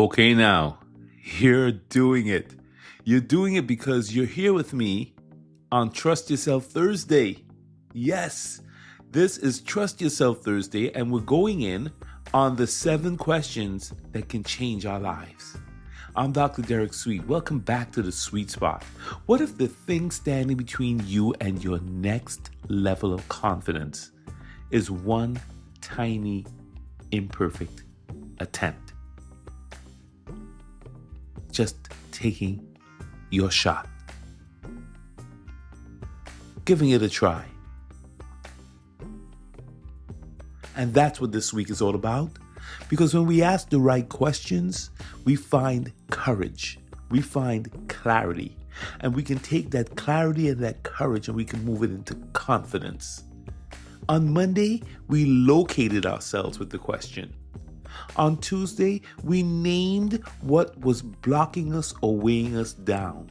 Okay, now, you're doing it. You're doing it because you're here with me on Trust Yourself Thursday. Yes, this is Trust Yourself Thursday, and we're going in on the 7 questions that can change our lives. I'm Dr. Derek Sweet. Welcome back to the Sweet Spot. What if the thing standing between you and your next level of confidence is one tiny, imperfect attempt? Just taking your shot. Giving it a try. And that's what this week is all about. Because when we ask the right questions, we find courage. We find clarity. And we can take that clarity and that courage and we can move it into confidence. On Monday, we located ourselves with the question. On Tuesday, we named what was blocking us or weighing us down.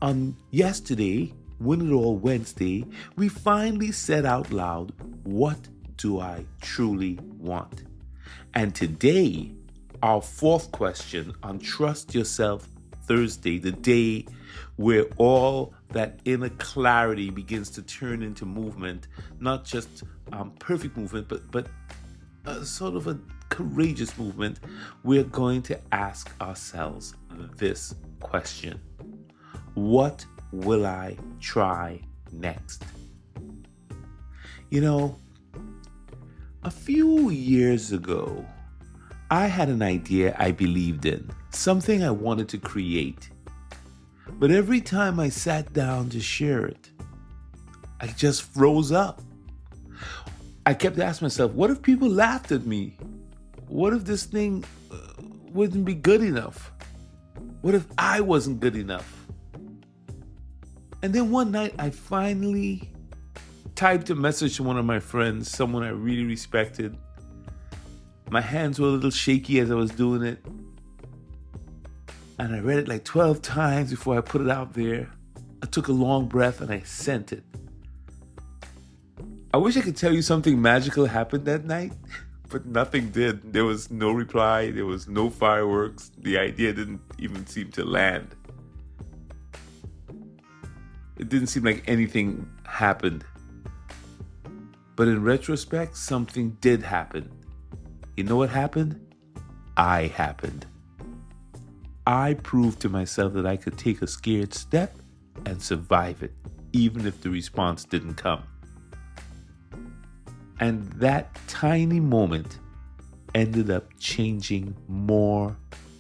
On yesterday, Win It All Wednesday, we finally said out loud, what do I truly want? And today, our 4th question on Trust Yourself Thursday, the day where all that inner clarity begins to turn into movement, not just perfect movement, but sort of a courageous movement, we're going to ask ourselves this question. What will I try next? You know, a few years ago, I had an idea I believed in, something I wanted to create. But every time I sat down to share it, I just froze up. I kept asking myself, what if people laughed at me? What if this thing wouldn't be good enough? What if I wasn't good enough? And then one night I finally typed a message to one of my friends, someone I really respected. My hands were a little shaky as I was doing it. And I read it like 12 times before I put it out there. I took a long breath and I sent it. I wish I could tell you something magical happened that night, but nothing did. There was no reply. There was no fireworks. The idea didn't even seem to land. It didn't seem like anything happened. But in retrospect, something did happen. You know what happened? I happened. I proved to myself that I could take a scared step and survive it, even if the response didn't come. And that tiny moment ended up changing more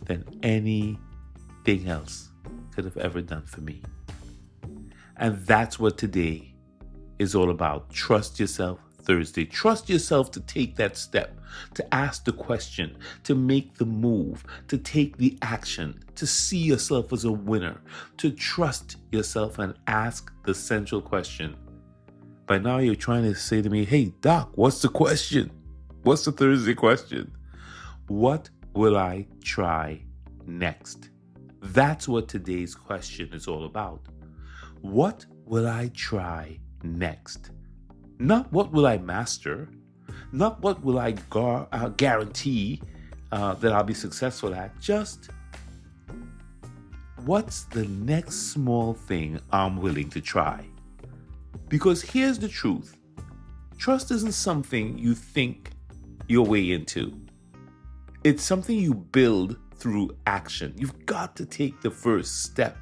than anything else could have ever done for me. And that's what today is all about. Trust Yourself Thursday. Trust yourself to take that step, to ask the question, to make the move, to take the action, to see yourself as a winner, to trust yourself and ask the central question. By now you're trying to say to me, hey, Doc, what's the question? What's the Thursday question? What will I try next? That's what today's question is all about. What will I try next? Not what will I master, not what will I guarantee that I'll be successful at, just what's the next small thing I'm willing to try? Because here's the truth. Trust isn't something you think your way into. It's something you build through action. You've got to take the first step.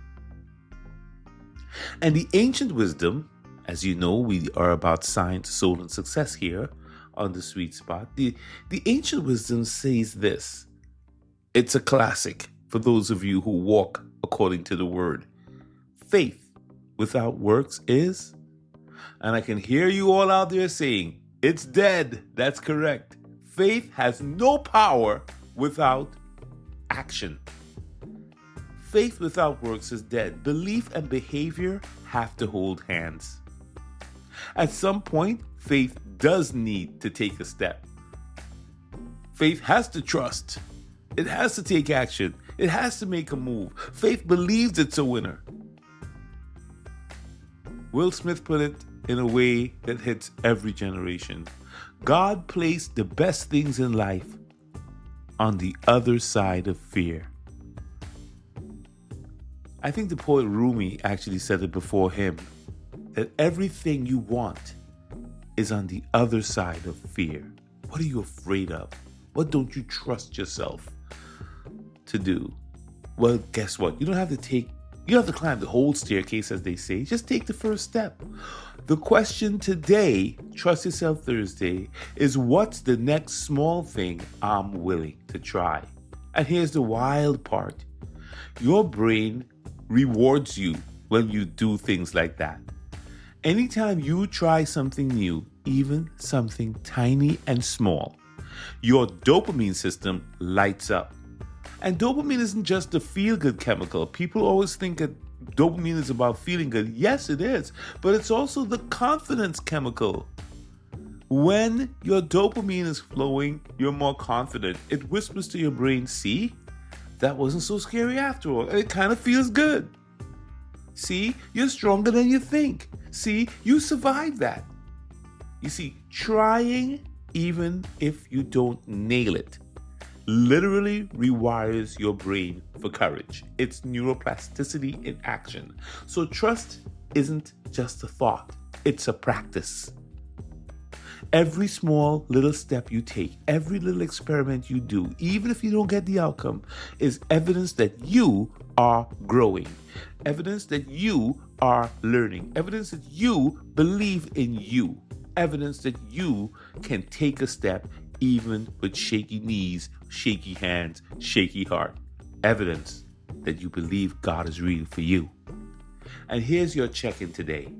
And the ancient wisdom, as you know, we are about science, soul, and success here on the Sweet Spot. The ancient wisdom says this. It's a classic for those of you who walk according to the word. Faith without works is, and I can hear you all out there saying, it's dead. That's correct. Faith has no power without action. Faith without works is dead. Belief and behavior have to hold hands. At some point, faith does need to take a step. Faith has to trust. It has to take action. It has to make a move. Faith believes it's a winner. Will Smith put it in a way that hits every generation. God placed the best things in life on the other side of fear. I think the poet Rumi actually said it before him, that everything you want is on the other side of fear. What are you afraid of? What don't you trust yourself to do? Well, guess what? You don't have to climb the whole staircase, as they say. Just take the first step. The question today, Trust Yourself Thursday, is what's the next small thing I'm willing to try? And here's the wild part. Your brain rewards you when you do things like that. Anytime you try something new, even something tiny and small, your dopamine system lights up. And dopamine isn't just a feel-good chemical. People always think that dopamine is about feeling good. Yes, it is. But it's also the confidence chemical. When your dopamine is flowing, you're more confident. It whispers to your brain, see, that wasn't so scary after all. It kind of feels good. See, you're stronger than you think. See, you survived that. You see, trying, even if you don't nail it, literally rewires your brain for courage. It's neuroplasticity in action. So trust isn't just a thought, it's a practice. Every small little step you take, every little experiment you do, even if you don't get the outcome, is evidence that you are growing, evidence that you are learning, evidence that you believe in you, evidence that you can take a step even with shaky knees, shaky hands, shaky heart, evidence that you believe God is real for you. And here's your check-in today.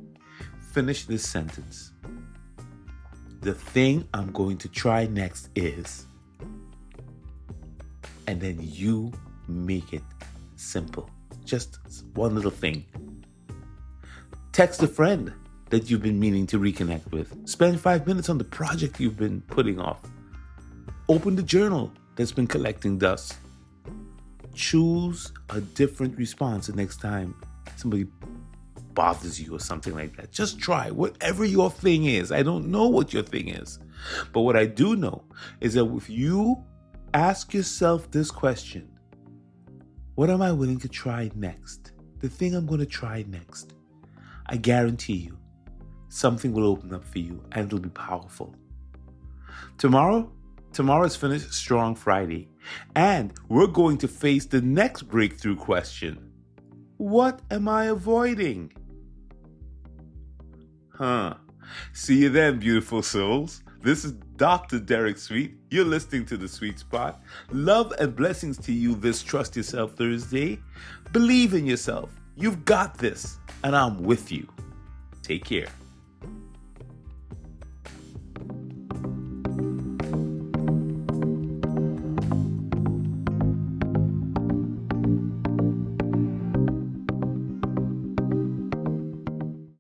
Finish this sentence. The thing I'm going to try next is, and then you make it simple. Just one little thing. Text a friend that you've been meaning to reconnect with. Spend 5 minutes on the project you've been putting off. Open the journal that's been collecting dust. Choose a different response the next time somebody bothers you or something like that. Just try whatever your thing is. I don't know what your thing is. But what I do know is that if you ask yourself this question, what am I willing to try next? The thing I'm going to try next. I guarantee you, something will open up for you and it'll be powerful. Tomorrow is Finish Strong Friday. And we're going to face the next breakthrough question. What am I avoiding? See you then, beautiful souls. This is Dr. Derek Sweet. You're listening to The Sweet Spot. Love and blessings to you this Trust Yourself Thursday. Believe in yourself. You've got this, and I'm with you. Take care.